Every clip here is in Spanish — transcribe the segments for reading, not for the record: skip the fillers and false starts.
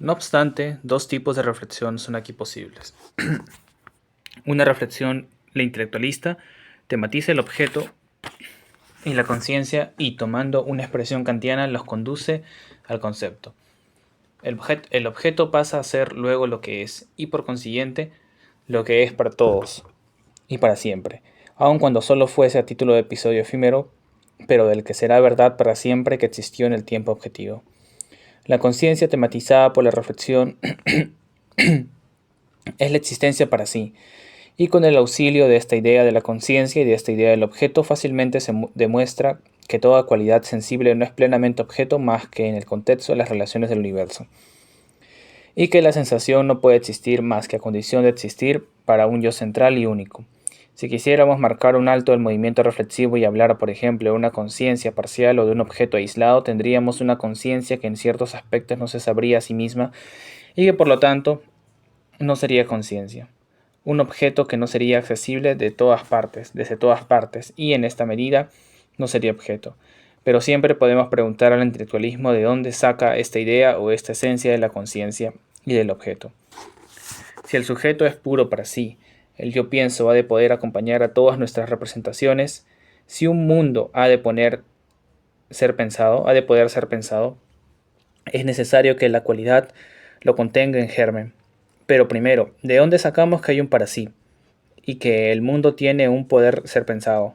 No obstante, dos tipos de reflexión son aquí posibles. Una reflexión, la intelectualista, tematiza el objeto y la conciencia y, tomando una expresión kantiana, los conduce al concepto. El objeto pasa a ser luego lo que es, y por consiguiente, lo que es para todos y para siempre, aun cuando solo fuese a título de episodio efímero, pero del que será verdad para siempre que existió en el tiempo objetivo. La conciencia tematizada por la reflexión es la existencia para sí, y con el auxilio de esta idea de la conciencia y de esta idea del objeto fácilmente se demuestra que toda cualidad sensible no es plenamente objeto más que en el contexto de las relaciones del universo, y que la sensación no puede existir más que a condición de existir para un yo central y único. Si quisiéramos marcar un alto del movimiento reflexivo y hablar, por ejemplo, de una conciencia parcial o de un objeto aislado, tendríamos una conciencia que en ciertos aspectos no se sabría a sí misma y que por lo tanto no sería conciencia. Un objeto que no sería accesible de todas partes, desde todas partes, y en esta medida no sería objeto. Pero siempre podemos preguntar al intelectualismo de dónde saca esta idea o esta esencia de la conciencia y del objeto. Si el sujeto es puro para sí, el yo pienso ha de poder acompañar a todas nuestras representaciones, si un mundo ha de poder ser pensado, es necesario que la cualidad lo contenga en germen. Pero primero, ¿de dónde sacamos que hay un para sí y que el mundo tiene un poder ser pensado?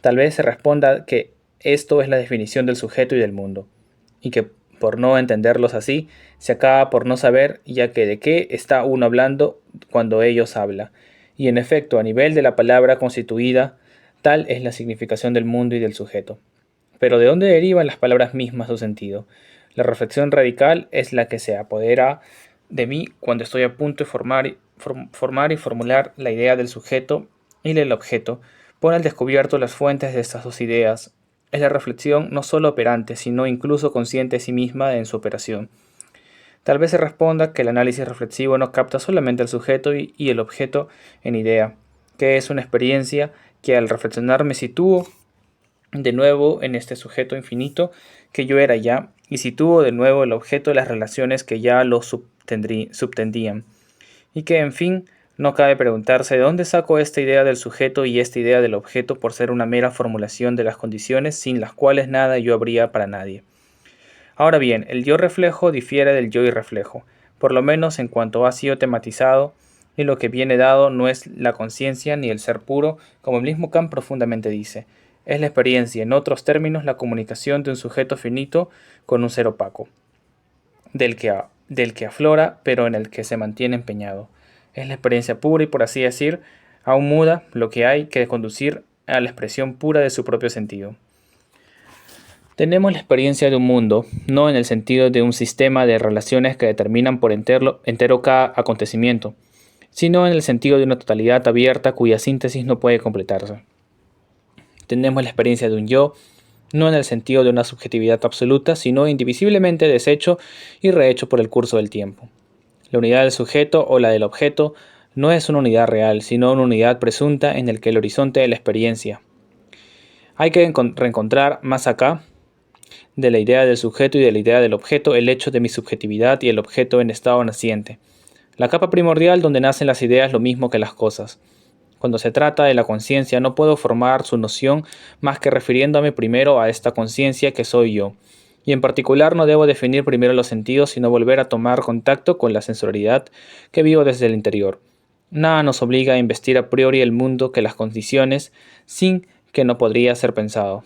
Tal vez se responda que esto es la definición del sujeto y del mundo, y que por no entenderlos así, se acaba por no saber ya que de qué está uno hablando cuando ellos habla. Y en efecto, a nivel de la palabra constituida, tal es la significación del mundo y del sujeto. Pero ¿de dónde derivan las palabras mismas su sentido? La reflexión radical es la que se apodera de mí cuando estoy a punto de formar y formular la idea del sujeto y del objeto. Pone al descubierto las fuentes de estas dos ideas. Es la reflexión no solo operante, sino incluso consciente de sí misma en su operación. Tal vez se responda que el análisis reflexivo no capta solamente el sujeto y el objeto en idea, que es una experiencia que al reflexionar me sitúo de nuevo en este sujeto infinito que yo era ya, y sitúo de nuevo el objeto de las relaciones que ya lo subtendían, y que en fin no cabe preguntarse de dónde saco esta idea del sujeto y esta idea del objeto por ser una mera formulación de las condiciones sin las cuales nada yo habría para nadie. Ahora bien, el yo reflejo difiere del yo irreflejo, por lo menos en cuanto ha sido tematizado, y lo que viene dado no es la conciencia ni el ser puro, como el mismo Kant profundamente dice, es la experiencia, en otros términos, la comunicación de un sujeto finito con un ser opaco, del que aflora, pero en el que se mantiene empeñado. Es la experiencia pura y, por así decir, aún muda, lo que hay que conducir a la expresión pura de su propio sentido. Tenemos la experiencia de un mundo, no en el sentido de un sistema de relaciones que determinan por entero cada acontecimiento, sino en el sentido de una totalidad abierta cuya síntesis no puede completarse. Tenemos la experiencia de un yo, no en el sentido de una subjetividad absoluta, sino indivisiblemente deshecho y rehecho por el curso del tiempo. La unidad del sujeto o la del objeto no es una unidad real, sino una unidad presunta en el que el horizonte de la experiencia. Hay que reencontrar más acá de la idea del sujeto y de la idea del objeto el hecho de mi subjetividad y el objeto en estado naciente. La capa primordial donde nacen las ideas lo mismo que las cosas. Cuando se trata de la conciencia no puedo formar su noción más que refiriéndome primero a esta conciencia que soy yo. Y en particular no debo definir primero los sentidos sino volver a tomar contacto con la sensorialidad que vivo desde el interior. Nada nos obliga a investir a priori el mundo que las condiciones sin que no podría ser pensado,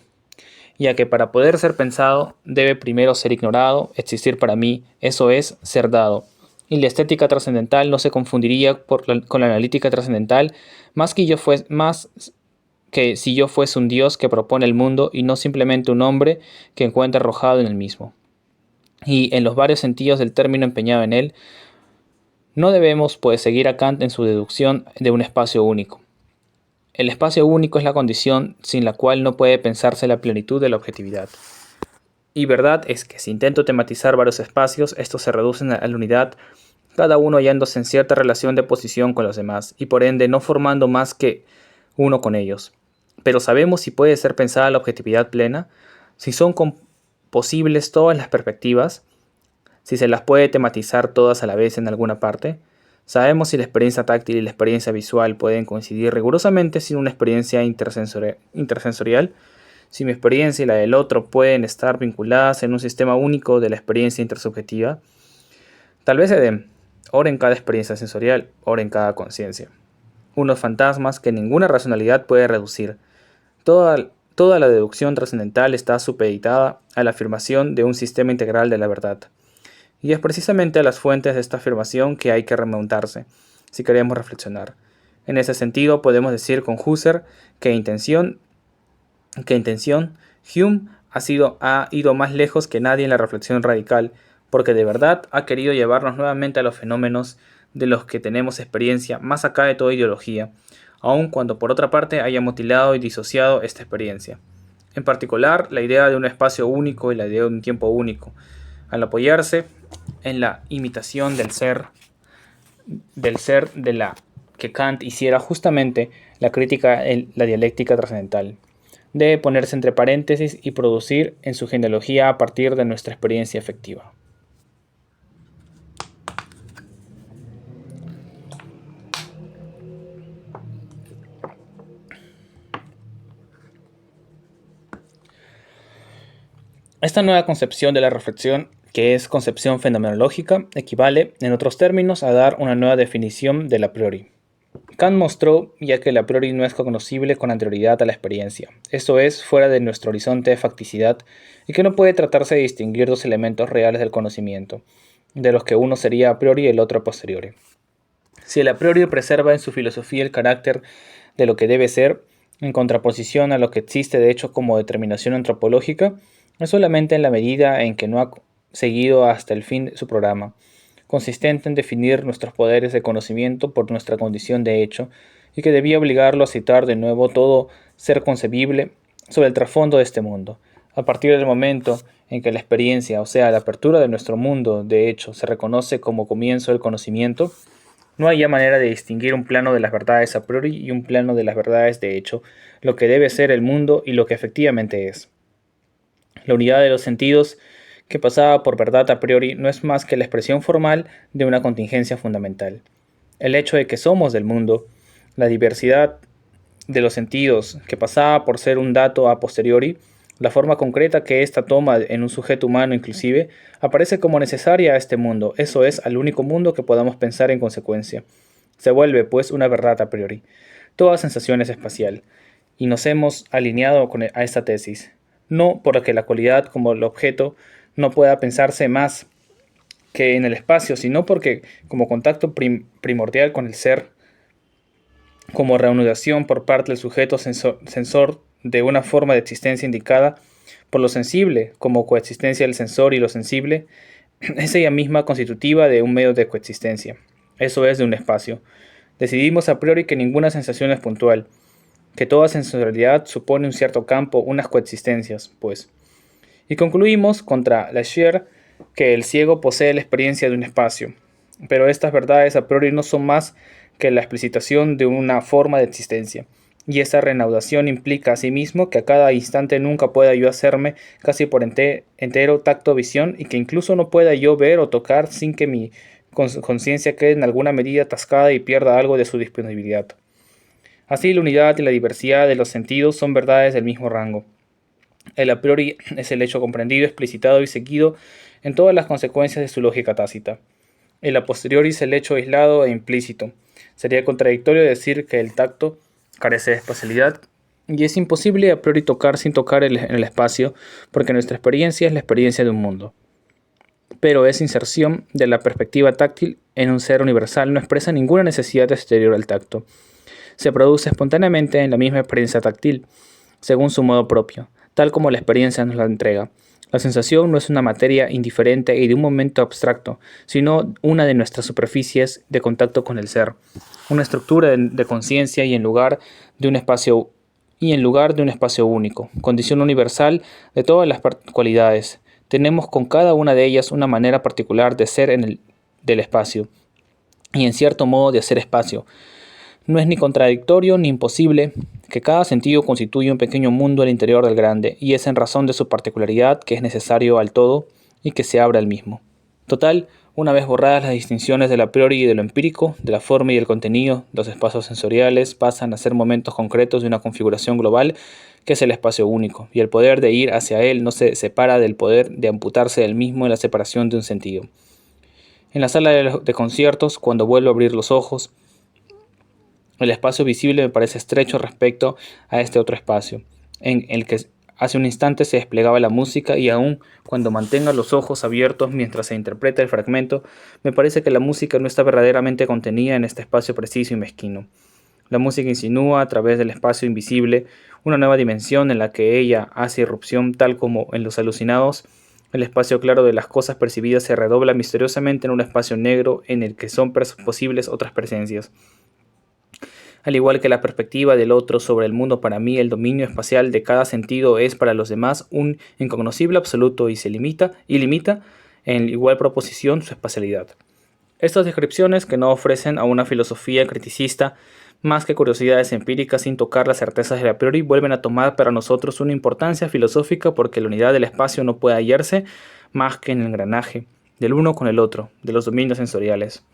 ya que para poder ser pensado debe primero ser ignorado, existir para mí, eso es, ser dado. Y la estética trascendental no se confundiría con la analítica trascendental más que si yo fuese un Dios que propone el mundo y no simplemente un hombre que encuentra arrojado en el mismo. Y en los varios sentidos del término empeñado en él, no debemos pues seguir a Kant en su deducción de un espacio único. El espacio único es la condición sin la cual no puede pensarse la plenitud de la objetividad. Y verdad es que si intento tematizar varios espacios, estos se reducen a la unidad, cada uno hallándose en cierta relación de posición con los demás, y por ende no formando más que uno con ellos. Pero ¿sabemos si puede ser pensada la objetividad plena? Si son posibles todas las perspectivas, si se las puede tematizar todas a la vez en alguna parte. Sabemos si la experiencia táctil y la experiencia visual pueden coincidir rigurosamente sin una experiencia intersensorial, si mi experiencia y la del otro pueden estar vinculadas en un sistema único de la experiencia intersubjetiva. Tal vez se den, ora en cada experiencia sensorial, ora en cada conciencia. Unos fantasmas que ninguna racionalidad puede reducir. Toda la deducción trascendental está supeditada a la afirmación de un sistema integral de la verdad. Y es precisamente a las fuentes de esta afirmación que hay que remontarse, si queremos reflexionar. En ese sentido, podemos decir con Husserl que intención Hume ha ido más lejos que nadie en la reflexión radical, porque de verdad ha querido llevarnos nuevamente a los fenómenos de los que tenemos experiencia más acá de toda ideología, aun cuando por otra parte haya mutilado y disociado esta experiencia. En particular, la idea de un espacio único y la idea de un tiempo único, al apoyarse en la imitación del ser de la que Kant hiciera justamente la crítica en la dialéctica trascendental. Debe ponerse entre paréntesis y producir en su genealogía a partir de nuestra experiencia efectiva. Esta nueva concepción de la reflexión, que es concepción fenomenológica, equivale, en otros términos, a dar una nueva definición del a priori. Kant mostró ya que el a priori no es cognoscible con anterioridad a la experiencia, esto es, fuera de nuestro horizonte de facticidad, y que no puede tratarse de distinguir dos elementos reales del conocimiento, de los que uno sería a priori y el otro a posteriori. Si el a priori preserva en su filosofía el carácter de lo que debe ser, en contraposición a lo que existe de hecho como determinación antropológica, es solamente en la medida en que no ha seguido hasta el fin su programa, consistente en definir nuestros poderes de conocimiento por nuestra condición de hecho, y que debía obligarlo a citar de nuevo todo ser concebible sobre el trasfondo de este mundo. A partir del momento en que la experiencia, o sea, la apertura de nuestro mundo de hecho, se reconoce como comienzo del conocimiento, no hay ya manera de distinguir un plano de las verdades a priori y un plano de las verdades de hecho, lo que debe ser el mundo y lo que efectivamente es. La unidad de los sentidos que pasaba por verdad a priori no es más que la expresión formal de una contingencia fundamental. El hecho de que somos del mundo, la diversidad de los sentidos que pasaba por ser un dato a posteriori, la forma concreta que ésta toma en un sujeto humano inclusive, aparece como necesaria a este mundo, eso es, al único mundo que podamos pensar en consecuencia. Se vuelve, pues, una verdad a priori. Toda sensación es espacial, y nos hemos alineado a esta tesis. No porque la cualidad como el objeto no pueda pensarse más que en el espacio, sino porque como contacto primordial con el ser, como reanudación por parte del sujeto sensor de una forma de existencia indicada por lo sensible, como coexistencia del sensor y lo sensible, es ella misma constitutiva de un medio de coexistencia, eso es, de un espacio. Decidimos a priori que ninguna sensación es puntual, que toda sensorialidad supone un cierto campo, unas coexistencias, pues. Y concluimos contra Lasher que el ciego posee la experiencia de un espacio, pero estas verdades a priori no son más que la explicitación de una forma de existencia, y esa reanudación implica asimismo que a cada instante nunca pueda yo hacerme casi por entero tacto visión, y que incluso no pueda yo ver o tocar sin que mi conciencia quede en alguna medida atascada y pierda algo de su disponibilidad. Así, la unidad y la diversidad de los sentidos son verdades del mismo rango. El a priori es el hecho comprendido, explicitado y seguido en todas las consecuencias de su lógica tácita. El a posteriori es el hecho aislado e implícito. Sería contradictorio decir que el tacto carece de espacialidad y es imposible a priori tocar sin tocar en el espacio, porque nuestra experiencia es la experiencia de un mundo. Pero esa inserción de la perspectiva táctil en un ser universal no expresa ninguna necesidad exterior al tacto. Se produce espontáneamente en la misma experiencia táctil, según su modo propio, tal como la experiencia nos la entrega. La sensación no es una materia indiferente y de un momento abstracto, sino una de nuestras superficies de contacto con el ser, una estructura de conciencia y en lugar de un espacio único, condición universal de todas las cualidades. Tenemos con cada una de ellas una manera particular de ser del espacio, y en cierto modo de hacer espacio. No es ni contradictorio ni imposible que cada sentido constituye un pequeño mundo al interior del grande, y es en razón de su particularidad que es necesario al todo y que se abra al mismo. Total, una vez borradas las distinciones del a priori y de lo empírico, de la forma y el contenido, los espacios sensoriales pasan a ser momentos concretos de una configuración global que es el espacio único, y el poder de ir hacia él no se separa del poder de amputarse del mismo en la separación de un sentido. En la sala de conciertos, cuando vuelvo a abrir los ojos, el espacio visible me parece estrecho respecto a este otro espacio, en el que hace un instante se desplegaba la música, y aun cuando mantenga los ojos abiertos mientras se interpreta el fragmento, me parece que la música no está verdaderamente contenida en este espacio preciso y mezquino. La música insinúa a través del espacio invisible una nueva dimensión en la que ella hace irrupción, tal como en los alucinados. El espacio claro de las cosas percibidas se redobla misteriosamente en un espacio negro en el que son posibles otras presencias. Al igual que la perspectiva del otro sobre el mundo, para mí el dominio espacial de cada sentido es para los demás un incognoscible absoluto y limita en igual proposición su espacialidad. Estas descripciones, que no ofrecen a una filosofía criticista más que curiosidades empíricas sin tocar las certezas de a priori, vuelven a tomar para nosotros una importancia filosófica, porque la unidad del espacio no puede hallarse más que en el engranaje del uno con el otro, de los dominios sensoriales.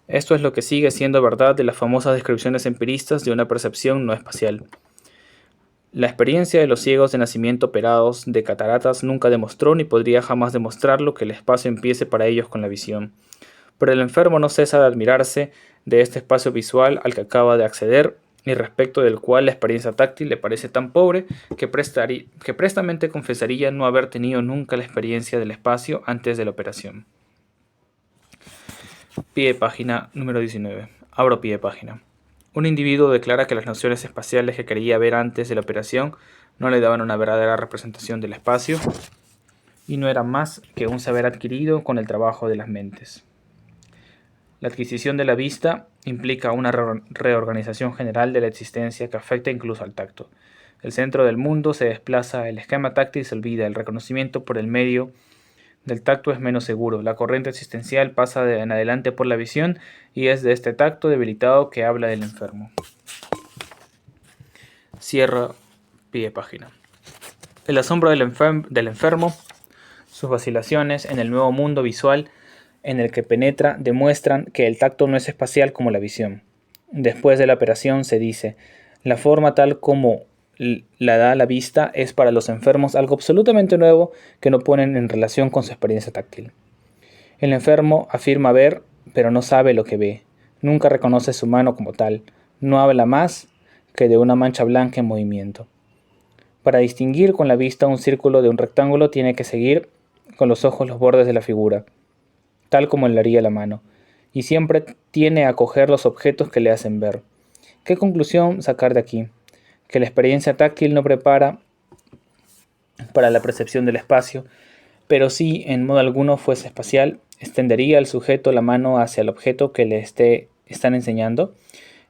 Esto es lo que sigue siendo verdad de las famosas descripciones empiristas de una percepción no espacial. La experiencia de los ciegos de nacimiento operados de cataratas nunca demostró ni podría jamás demostrarlo que el espacio empiece para ellos con la visión. Pero el enfermo no cesa de admirarse de este espacio visual al que acaba de acceder, y respecto del cual la experiencia táctil le parece tan pobre que prestamente confesaría no haber tenido nunca la experiencia del espacio antes de la operación. Pie de página número 19. Abro pie de página. Un individuo declara que las nociones espaciales que creía ver antes de la operación no le daban una verdadera representación del espacio y no eran más que un saber adquirido con el trabajo de las mentes. La adquisición de la vista implica una reorganización general de la existencia que afecta incluso al tacto. El centro del mundo se desplaza, el esquema táctil se olvida, el reconocimiento por el medio del tacto es menos seguro, la corriente existencial pasa de en adelante por la visión, y es de este tacto debilitado que habla el enfermo. Cierra pie de página. El asombro del enfermo, sus vacilaciones en el nuevo mundo visual en el que penetra, demuestran que el tacto no es espacial como la visión. Después de la operación se dice, la forma tal como la da la vista es para los enfermos algo absolutamente nuevo que no ponen en relación con su experiencia táctil. El enfermo afirma ver, pero no sabe lo que ve. Nunca reconoce su mano como tal. No habla más que de una mancha blanca en movimiento. Para distinguir con la vista un círculo de un rectángulo, tiene que seguir con los ojos los bordes de la figura, tal como le haría la mano, y siempre tiene a coger los objetos que le hacen ver. ¿Qué conclusión sacar de aquí? Que la experiencia táctil no prepara para la percepción del espacio, pero si en modo alguno fuese espacial, extendería el sujeto la mano hacia el objeto que le están enseñando.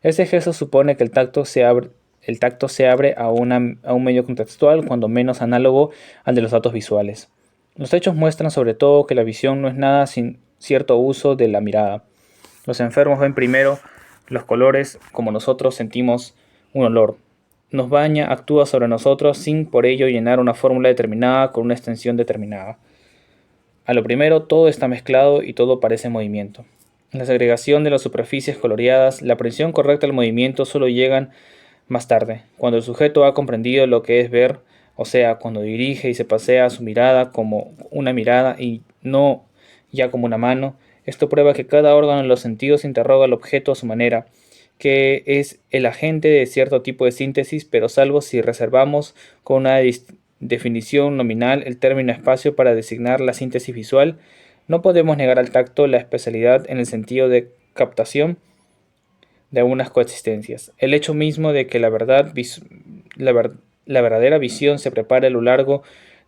Ese gesto supone que el tacto se abre a un medio contextual, cuando menos análogo al de los datos visuales. Los hechos muestran sobre todo que la visión no es nada sin cierto uso de la mirada. Los enfermos ven primero los colores como nosotros sentimos un olor. Nos baña, actúa sobre nosotros sin por ello llenar una fórmula determinada con una extensión determinada. A lo primero todo está mezclado y todo parece movimiento. La segregación de las superficies coloreadas, la aprehensión correcta del movimiento solo llegan más tarde, cuando el sujeto ha comprendido lo que es ver, o sea, cuando dirige y se pasea su mirada como una mirada y no ya como una mano. Esto prueba que cada órgano de los sentidos interroga al objeto a su manera, que es el agente de cierto tipo de síntesis, pero salvo si reservamos con una definición nominal el término espacio para designar la síntesis visual, no podemos negar al tacto la especialidad en el sentido de captación de algunas coexistencias. El hecho mismo de que la verdadera visión se prepare a lo largo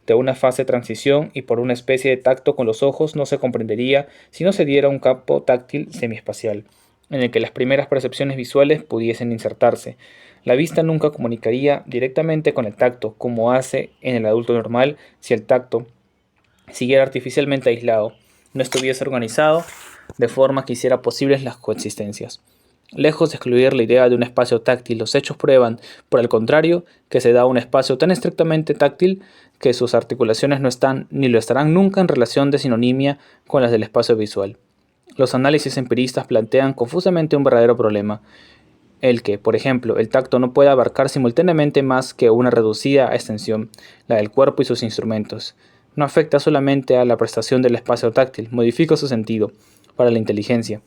de una fase de transición y por una especie de tacto con los ojos no se comprendería si no se diera un campo táctil semiespacial, en el que las primeras percepciones visuales pudiesen insertarse. La vista nunca comunicaría directamente con el tacto, como hace en el adulto normal, si el tacto siguiera artificialmente aislado, no estuviese organizado de forma que hiciera posibles las coexistencias. Lejos de excluir la idea de un espacio táctil, los hechos prueban, por el contrario, que se da un espacio tan estrictamente táctil que sus articulaciones no están ni lo estarán nunca en relación de sinonimia con las del espacio visual. Los análisis empiristas plantean confusamente un verdadero problema, el que, por ejemplo, el tacto no puede abarcar simultáneamente más que una reducida extensión, la del cuerpo y sus instrumentos. No afecta solamente a la prestación del espacio táctil, modifica su sentido para la inteligencia.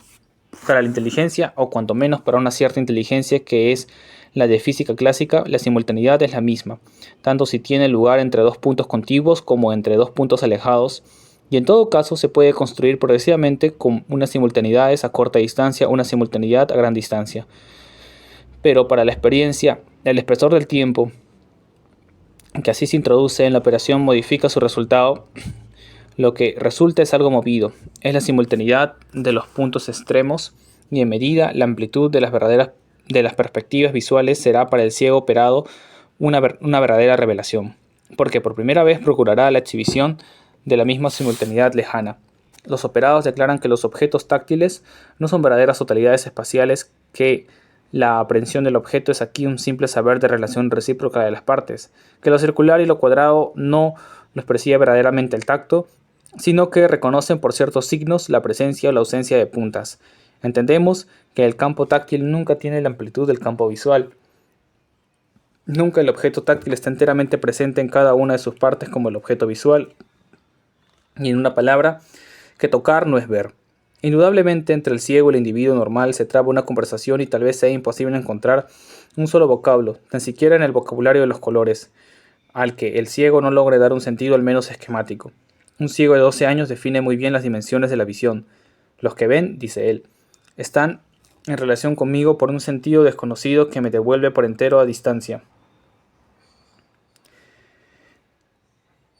Para la inteligencia, o cuanto menos para una cierta inteligencia que es la de física clásica, la simultaneidad es la misma, tanto si tiene lugar entre dos puntos contiguos como entre dos puntos alejados, y en todo caso se puede construir progresivamente con unas simultaneidades a corta distancia, una simultaneidad a gran distancia. Pero para la experiencia, el expresor del tiempo, que así se introduce en la operación, modifica su resultado. Lo que resulta es algo movido, es la simultaneidad de los puntos extremos, y en medida la amplitud de las perspectivas visuales será para el ciego operado una verdadera revelación, porque por primera vez procurará la exhibición de la misma simultaneidad lejana. Los operados declaran que los objetos táctiles no son verdaderas totalidades espaciales, que la aprehensión del objeto es aquí un simple saber de relación recíproca de las partes, que lo circular y lo cuadrado no los percibe verdaderamente el tacto, sino que reconocen por ciertos signos la presencia o la ausencia de puntas. Entendemos que el campo táctil nunca tiene la amplitud del campo visual. Nunca el objeto táctil está enteramente presente en cada una de sus partes como el objeto visual. Y en una palabra, que tocar no es ver. Indudablemente entre el ciego y el individuo normal se traba una conversación y tal vez sea imposible encontrar un solo vocablo, tan siquiera en el vocabulario de los colores, al que el ciego no logre dar un sentido al menos esquemático. Un ciego de 12 años define muy bien las dimensiones de la visión. Los que ven, dice él, están en relación conmigo por un sentido desconocido que me devuelve por entero a distancia.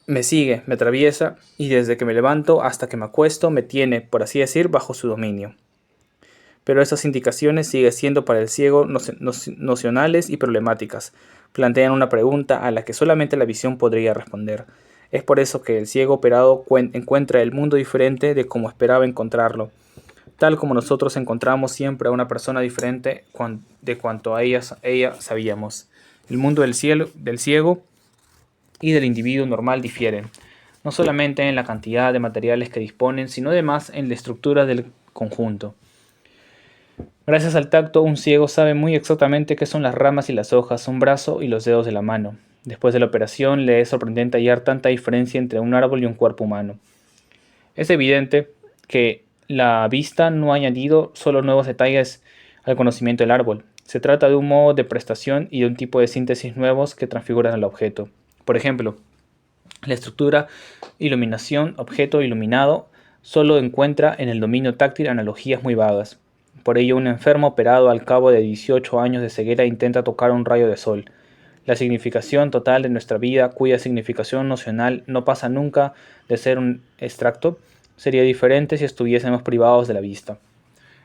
Me sigue, me atraviesa, y desde que me levanto hasta que me acuesto me tiene, por así decir, bajo su dominio. Pero esas indicaciones siguen siendo para el ciego nocionales y problemáticas. Plantean una pregunta a la que solamente la visión podría responder. Es por eso que el ciego operado encuentra el mundo diferente de como esperaba encontrarlo, tal como nosotros encontramos siempre a una persona diferente de cuanto a ella sabíamos. El mundo del ciego y del individuo normal difieren, no solamente en la cantidad de materiales que disponen, sino además en la estructura del conjunto. Gracias al tacto, un ciego sabe muy exactamente qué son las ramas y las hojas, un brazo y los dedos de la mano. Después de la operación, le es sorprendente hallar tanta diferencia entre un árbol y un cuerpo humano. Es evidente que la vista no ha añadido solo nuevos detalles al conocimiento del árbol. Se trata de un modo de prestación y de un tipo de síntesis nuevos que transfiguran el objeto. Por ejemplo, la estructura, iluminación, objeto iluminado, solo encuentra en el dominio táctil analogías muy vagas. Por ello, un enfermo operado al cabo de 18 años de ceguera intenta tocar un rayo de sol. La significación total de nuestra vida, cuya significación nocional no pasa nunca de ser un extracto, sería diferente si estuviésemos privados de la vista.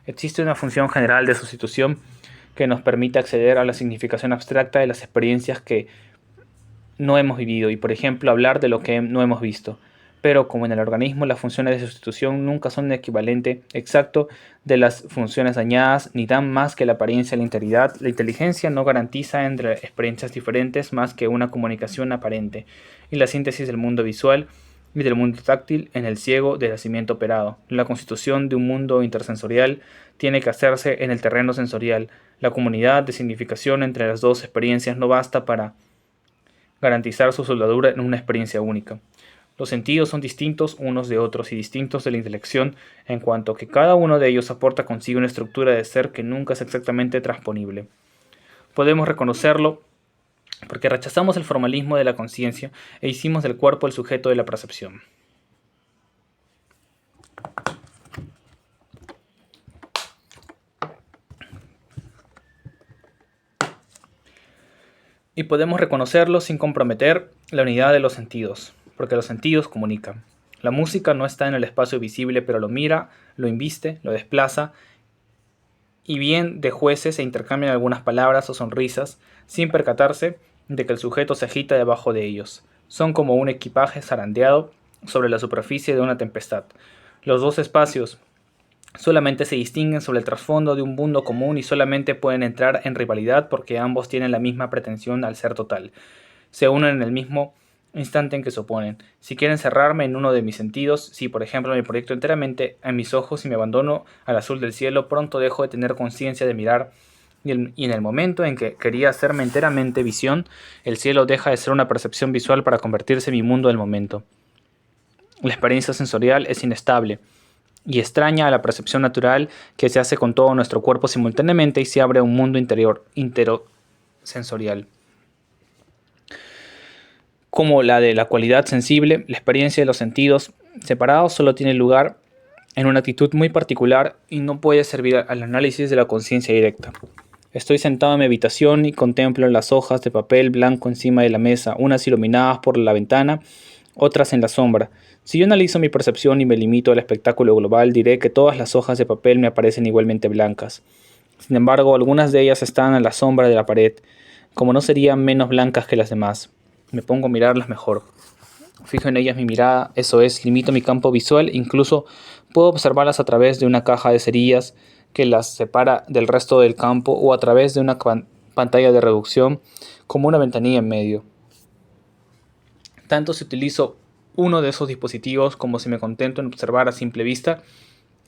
Existe una función general de sustitución que nos permite acceder a la significación abstracta de las experiencias que no hemos vivido y, por ejemplo, hablar de lo que no hemos visto. Pero como en el organismo las funciones de sustitución nunca son el equivalente exacto de las funciones dañadas ni dan más que la apariencia de la integridad, la inteligencia no garantiza entre experiencias diferentes más que una comunicación aparente y la síntesis del mundo visual y del mundo táctil en el ciego de nacimiento operado. La constitución de un mundo intersensorial tiene que hacerse en el terreno sensorial. La comunidad de significación entre las dos experiencias no basta para garantizar su soldadura en una experiencia única. Los sentidos son distintos unos de otros y distintos de la intelección en cuanto que cada uno de ellos aporta consigo una estructura de ser que nunca es exactamente transponible. Podemos reconocerlo porque rechazamos el formalismo de la conciencia e hicimos del cuerpo el sujeto de la percepción. Y podemos reconocerlo sin comprometer la unidad de los sentidos, porque los sentidos comunican. La música no está en el espacio visible, pero lo mira, lo inviste, lo desplaza, y bien de jueces se intercambian algunas palabras o sonrisas, sin percatarse de que el sujeto se agita debajo de ellos. Son como un equipaje zarandeado sobre la superficie de una tempestad. Los dos espacios solamente se distinguen sobre el trasfondo de un mundo común y solamente pueden entrar en rivalidad porque ambos tienen la misma pretensión al ser total. Se unen en el mismo instante en que se oponen. Si quiero encerrarme en uno de mis sentidos, si por ejemplo me proyecto enteramente en mis ojos y me abandono al azul del cielo, pronto dejo de tener conciencia de mirar y en el momento en que quería hacerme enteramente visión, el cielo deja de ser una percepción visual para convertirse en mi mundo del momento. La experiencia sensorial es inestable y extraña a la percepción natural que se hace con todo nuestro cuerpo simultáneamente y se abre un mundo interior interosensorial. Como la de la cualidad sensible, la experiencia de los sentidos separados solo tiene lugar en una actitud muy particular y no puede servir al análisis de la conciencia directa. Estoy sentado en mi habitación y contemplo las hojas de papel blanco encima de la mesa, unas iluminadas por la ventana, otras en la sombra. Si yo analizo mi percepción y me limito al espectáculo global, diré que todas las hojas de papel me aparecen igualmente blancas. Sin embargo, algunas de ellas están a la sombra de la pared, como no serían menos blancas que las demás. Me pongo a mirarlas mejor. Fijo en ellas mi mirada, eso es, limito mi campo visual, incluso puedo observarlas a través de una caja de cerillas que las separa del resto del campo o a través de una pantalla de reducción como una ventanilla en medio. Tanto si utilizo uno de esos dispositivos como si me contento en observar a simple vista,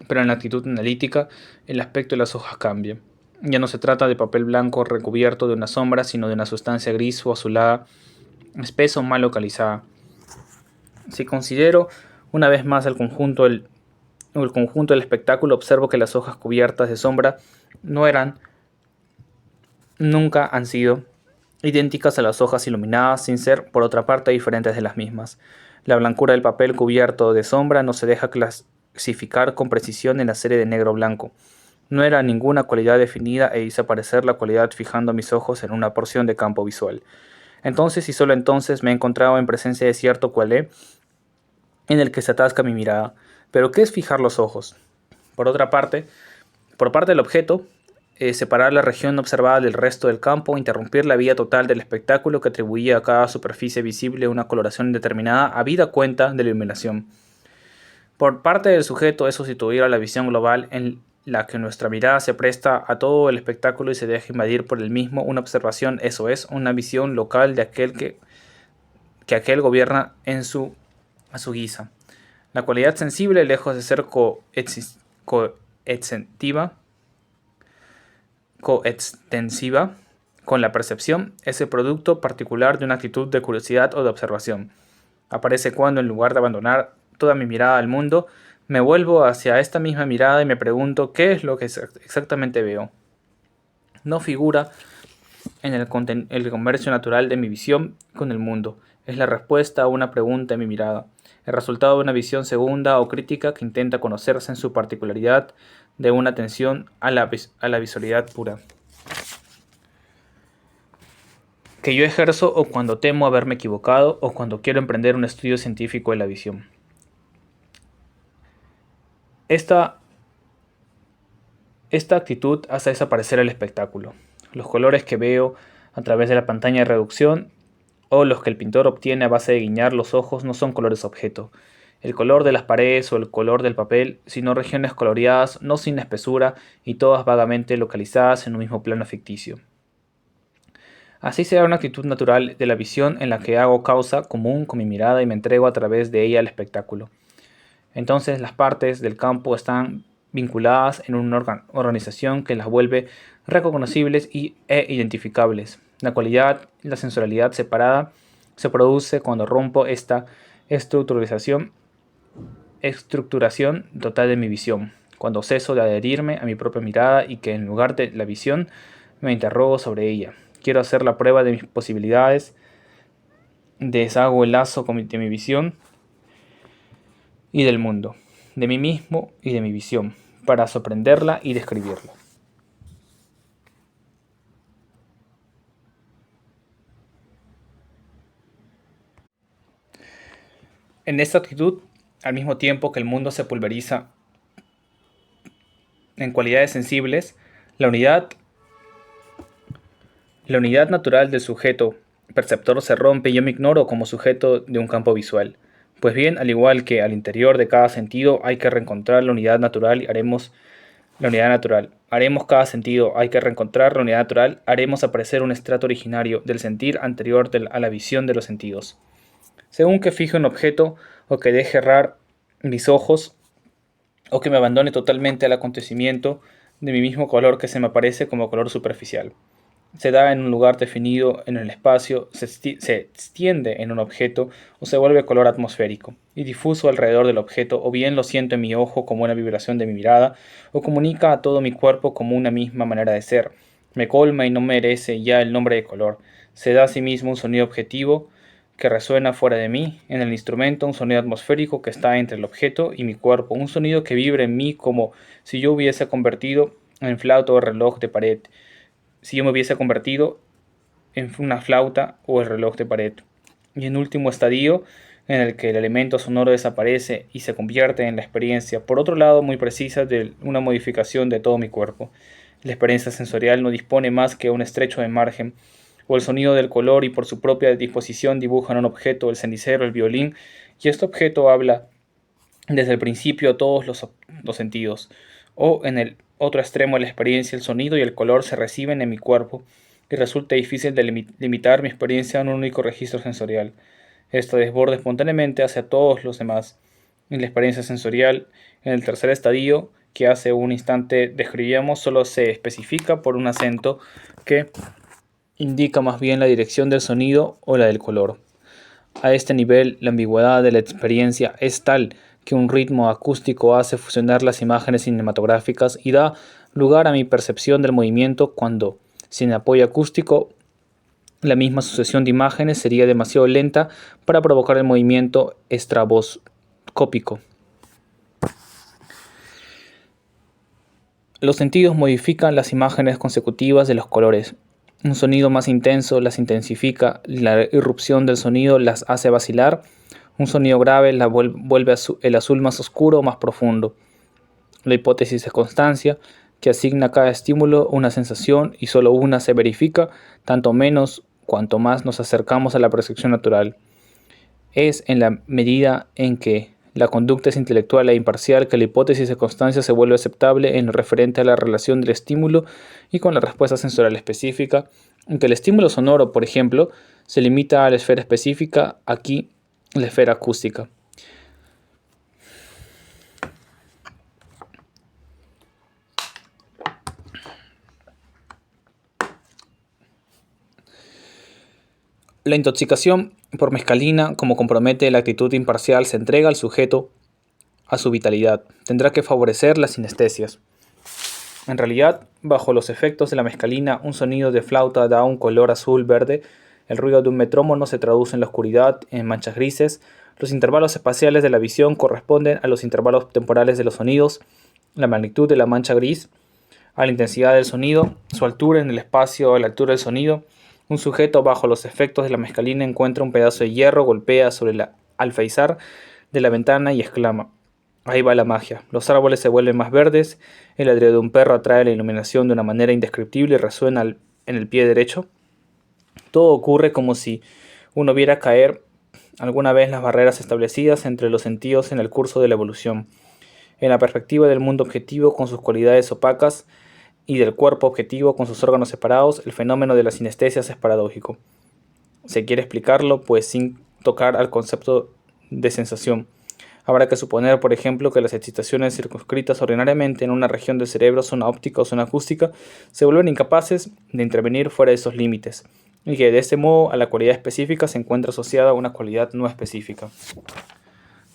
pero en la actitud analítica el aspecto de las hojas cambia. Ya no se trata de papel blanco recubierto de una sombra, sino de una sustancia gris o azulada, espesa o mal localizada. Si considero una vez más el conjunto del espectáculo, observo que las hojas cubiertas de sombra no eran, nunca han sido, idénticas a las hojas iluminadas, sin ser, por otra parte, diferentes de las mismas. La blancura del papel cubierto de sombra no se deja clasificar con precisión en la serie de negro-blanco. No era ninguna cualidad definida e hice aparecer la cualidad fijando mis ojos en una porción de campo visual. Entonces y solo entonces me he encontrado en presencia de cierto cualé en el que se atasca mi mirada. Pero ¿qué es fijar los ojos? Por otra parte, por parte del objeto, separar la región observada del resto del campo, interrumpir la vía total del espectáculo que atribuía a cada superficie visible una coloración indeterminada habida cuenta de la iluminación. Por parte del sujeto es sustituir a la visión global en la que nuestra mirada se presta a todo el espectáculo y se deja invadir por el mismo una observación, eso es, una visión local de aquel que aquel gobierna a su guisa. La cualidad sensible, lejos de ser coextensiva con la percepción, es el producto particular de una actitud de curiosidad o de observación. Aparece cuando, en lugar de abandonar toda mi mirada al mundo, me vuelvo hacia esta misma mirada y me pregunto qué es lo que exactamente veo. No figura en el comercio natural de mi visión con el mundo. Es la respuesta a una pregunta en mi mirada, el resultado de una visión segunda o crítica que intenta conocerse en su particularidad de una atención a la visualidad pura, que yo ejerzo o cuando temo haberme equivocado o cuando quiero emprender un estudio científico de la visión. Esta actitud hace desaparecer el espectáculo. Los colores que veo a través de la pantalla de reducción o los que el pintor obtiene a base de guiñar los ojos no son colores objeto. El color de las paredes o el color del papel, sino regiones coloreadas, no sin espesura y todas vagamente localizadas en un mismo plano ficticio. Así se da una actitud natural de la visión en la que hago causa común con mi mirada y me entrego a través de ella al espectáculo. Entonces las partes del campo están vinculadas en una organización que las vuelve reconocibles e identificables. La cualidad y la sensorialidad separada se produce cuando rompo esta estructuración total de mi visión, cuando ceso de adherirme a mi propia mirada y que en lugar de la visión me interrogo sobre ella. Quiero hacer la prueba de mis posibilidades, deshago el lazo de mi visión y del mundo, de mí mismo y de mi visión, para sorprenderla y describirla. En esta actitud, al mismo tiempo que el mundo se pulveriza en cualidades sensibles, la unidad natural del sujeto perceptor se rompe y yo me ignoro como sujeto de un campo visual. Pues bien, al igual que al interior de cada sentido hay que reencontrar la unidad natural y haremos la unidad natural. Haremos cada sentido, hay que reencontrar la unidad natural, haremos aparecer un estrato originario del sentir anterior a la visión de los sentidos. Según que fije un objeto o que deje errar mis ojos o que me abandone totalmente al acontecimiento de mi mismo color que se me aparece como color superficial. Se da en un lugar definido en el espacio, se extiende en un objeto o se vuelve color atmosférico y difuso alrededor del objeto, o bien lo siento en mi ojo como una vibración de mi mirada, o comunica a todo mi cuerpo como una misma manera de ser. Me colma y no merece ya el nombre de color. Se da a sí mismo un sonido objetivo que resuena fuera de mí, en el instrumento un sonido atmosférico que está entre el objeto y mi cuerpo, un sonido que vibra en mí como si yo hubiese convertido en flauta o reloj de pared, si yo me hubiese convertido en una flauta o el reloj de pared. Y en último estadio, en el que el elemento sonoro desaparece y se convierte en la experiencia, por otro lado, muy precisa de una modificación de todo mi cuerpo. La experiencia sensorial no dispone más que un estrecho de margen, o el sonido del color y por su propia disposición dibujan un objeto, el cenicero, el violín, y este objeto habla desde el principio a todos los sentidos. O en el otro extremo de la experiencia, el sonido y el color se reciben en mi cuerpo y resulta difícil de limitar mi experiencia a un único registro sensorial. Esto desborda espontáneamente hacia todos los demás. En la experiencia sensorial, en el tercer estadio, que hace un instante describíamos, solo se especifica por un acento que indica más bien la dirección del sonido o la del color. A este nivel, la ambigüedad de la experiencia es tal que un ritmo acústico hace fusionar las imágenes cinematográficas y da lugar a mi percepción del movimiento cuando, sin apoyo acústico, la misma sucesión de imágenes sería demasiado lenta para provocar el movimiento estraboscópico. Los sentidos modifican las imágenes consecutivas de los colores. Un sonido más intenso las intensifica, la irrupción del sonido las hace vacilar. Un sonido grave la vuelve el azul más oscuro o más profundo. La hipótesis de constancia, que asigna a cada estímulo una sensación y solo una se verifica, tanto menos cuanto más nos acercamos a la percepción natural. Es en la medida en que la conducta es intelectual e imparcial que la hipótesis de constancia se vuelve aceptable en lo referente a la relación del estímulo y con la respuesta sensorial específica, aunque el estímulo sonoro, por ejemplo, se limita a la esfera específica, aquí la esfera acústica. La intoxicación por mescalina, como compromete la actitud imparcial, se entrega al sujeto a su vitalidad. Tendrá que favorecer las sinestesias. En realidad, bajo los efectos de la mescalina, un sonido de flauta da un color azul-verde, el ruido de un metrónomo se traduce en la oscuridad, en manchas grises, los intervalos espaciales de la visión corresponden a los intervalos temporales de los sonidos, la magnitud de la mancha gris, a la intensidad del sonido, su altura en el espacio a la altura del sonido. Un sujeto bajo los efectos de la mescalina encuentra un pedazo de hierro, golpea sobre el alféizar de la ventana y exclama: ahí va la magia. Los árboles se vuelven más verdes, el ladrido de un perro atrae la iluminación de una manera indescriptible y resuena en el pie derecho. Todo ocurre como si uno viera caer alguna vez las barreras establecidas entre los sentidos en el curso de la evolución. En la perspectiva del mundo objetivo con sus cualidades opacas y del cuerpo objetivo con sus órganos separados, el fenómeno de las sinestesias es paradójico. Se quiere explicarlo, pues, sin tocar al concepto de sensación. Habrá que suponer, por ejemplo, que las excitaciones circunscritas ordinariamente en una región del cerebro, zona óptica o zona acústica, se vuelven incapaces de intervenir fuera de esos límites, y que de este modo a la cualidad específica se encuentra asociada una cualidad no específica,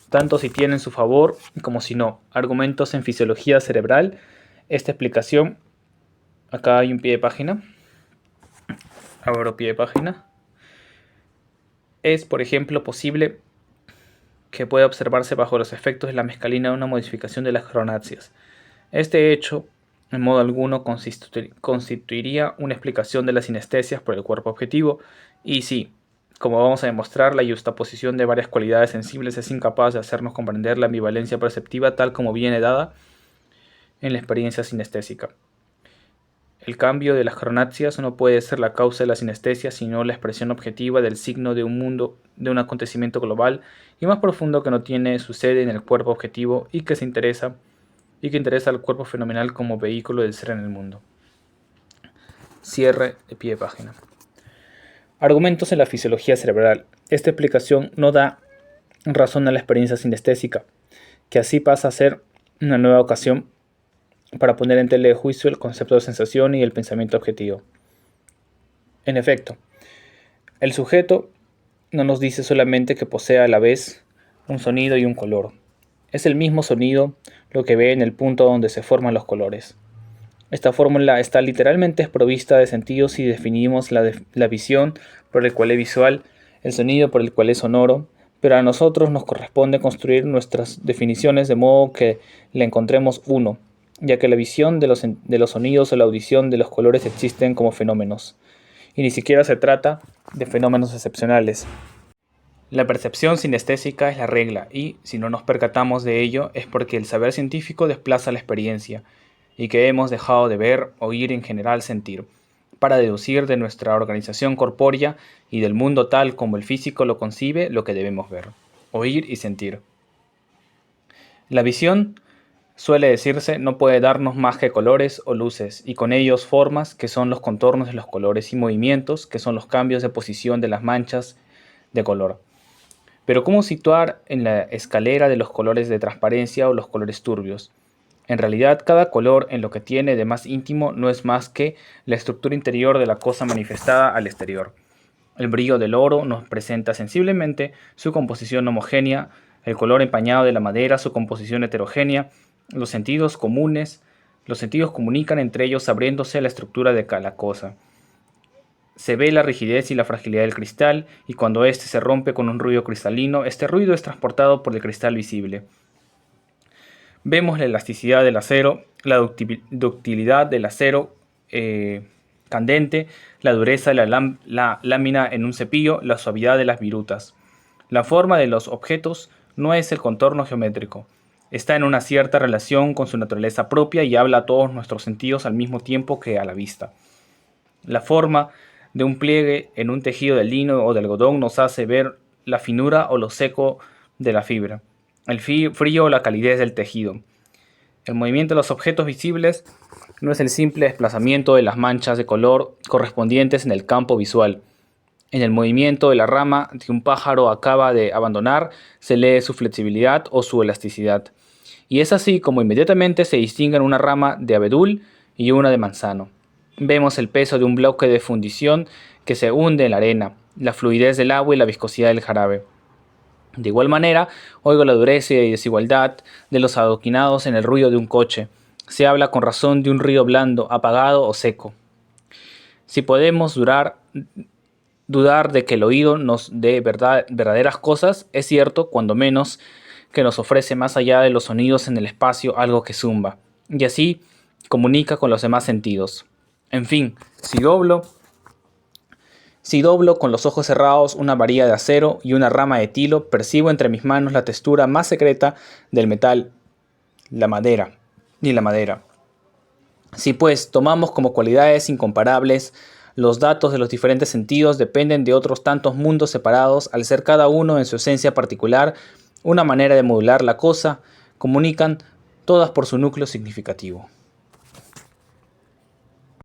tanto si tiene en su favor como si no. Argumentos en fisiología cerebral. Esta explicación, acá hay un pie de página, abro pie de página. Es, por ejemplo, posible que pueda observarse bajo los efectos de la mescalina una modificación de las cronáceas. Este hecho, en modo alguno, constituiría una explicación de las sinestesias por el cuerpo objetivo, y sí, como vamos a demostrar, la yuxtaposición de varias cualidades sensibles es incapaz de hacernos comprender la ambivalencia perceptiva tal como viene dada en la experiencia sinestésica. El cambio de las cronáceas no puede ser la causa de la sinestesia, sino la expresión objetiva del signo de un mundo, de un acontecimiento global y más profundo que no tiene su sede en el cuerpo objetivo y que interesa al cuerpo fenomenal como vehículo del ser en el mundo. Cierre de pie de página. Argumentos en la fisiología cerebral. esta explicación no da razón a la experiencia sinestésica, que así pasa a ser una nueva ocasión para poner en tela de juicio el concepto de sensación y el pensamiento objetivo. En efecto, el sujeto no nos dice solamente que posee a la vez un sonido y un color. Es el mismo sonido lo que ve en el punto donde se forman los colores. Esta fórmula está literalmente desprovista de sentidos si definimos la visión por el cual es visual, el sonido por el cual es sonoro, pero a nosotros nos corresponde construir nuestras definiciones de modo que le encontremos uno, ya que la visión de los sonidos o la audición de los colores existen como fenómenos, y ni siquiera se trata de fenómenos excepcionales. La percepción sinestésica es la regla y, si no nos percatamos de ello, es porque el saber científico desplaza la experiencia y que hemos dejado de ver, oír y en general sentir, para deducir de nuestra organización corpórea y del mundo tal como el físico lo concibe lo que debemos ver, oír y sentir. La visión, suele decirse, no puede darnos más que colores o luces y con ellos formas que son los contornos de los colores y movimientos que son los cambios de posición de las manchas de color. Pero ¿cómo situar en la escalera de los colores de transparencia o los colores turbios? En realidad, cada color en lo que tiene de más íntimo no es más que la estructura interior de la cosa manifestada al exterior. El brillo del oro nos presenta sensiblemente su composición homogénea, el color empañado de la madera su composición heterogénea, los sentidos comunican entre ellos abriéndose la estructura de cada cosa. Se ve la rigidez y la fragilidad del cristal, y cuando éste se rompe con un ruido cristalino, este ruido es transportado por el cristal visible. Vemos la elasticidad del acero, la ductilidad del acero candente, la dureza de la lámina en un cepillo, la suavidad de las virutas. La forma de los objetos no es el contorno geométrico. Está en una cierta relación con su naturaleza propia y habla a todos nuestros sentidos al mismo tiempo que a la vista. La forma de un pliegue en un tejido de lino o de algodón nos hace ver la finura o lo seco de la fibra, el frío o la calidez del tejido. El movimiento de los objetos visibles no es el simple desplazamiento de las manchas de color correspondientes en el campo visual. En el movimiento de la rama que un pájaro acaba de abandonar se lee su flexibilidad o su elasticidad. Y es así como inmediatamente se distinguen una rama de abedul y una de manzano. Vemos el peso de un bloque de fundición que se hunde en la arena, la fluidez del agua y la viscosidad del jarabe. De igual manera, oigo la dureza y desigualdad de los adoquinados en el ruido de un coche. Se habla con razón de un río blando, apagado o seco. Si podemos dudar de que el oído nos dé verdaderas cosas, es cierto, cuando menos, que nos ofrece más allá de los sonidos en el espacio algo que zumba, y así comunica con los demás sentidos. En fin, si doblo con los ojos cerrados una varilla de acero y una rama de tilo, percibo entre mis manos la textura más secreta del metal, la madera. Si pues tomamos como cualidades incomparables los datos de los diferentes sentidos, dependen de otros tantos mundos separados, al ser cada uno en su esencia particular una manera de modular la cosa, comunican todas por su núcleo significativo.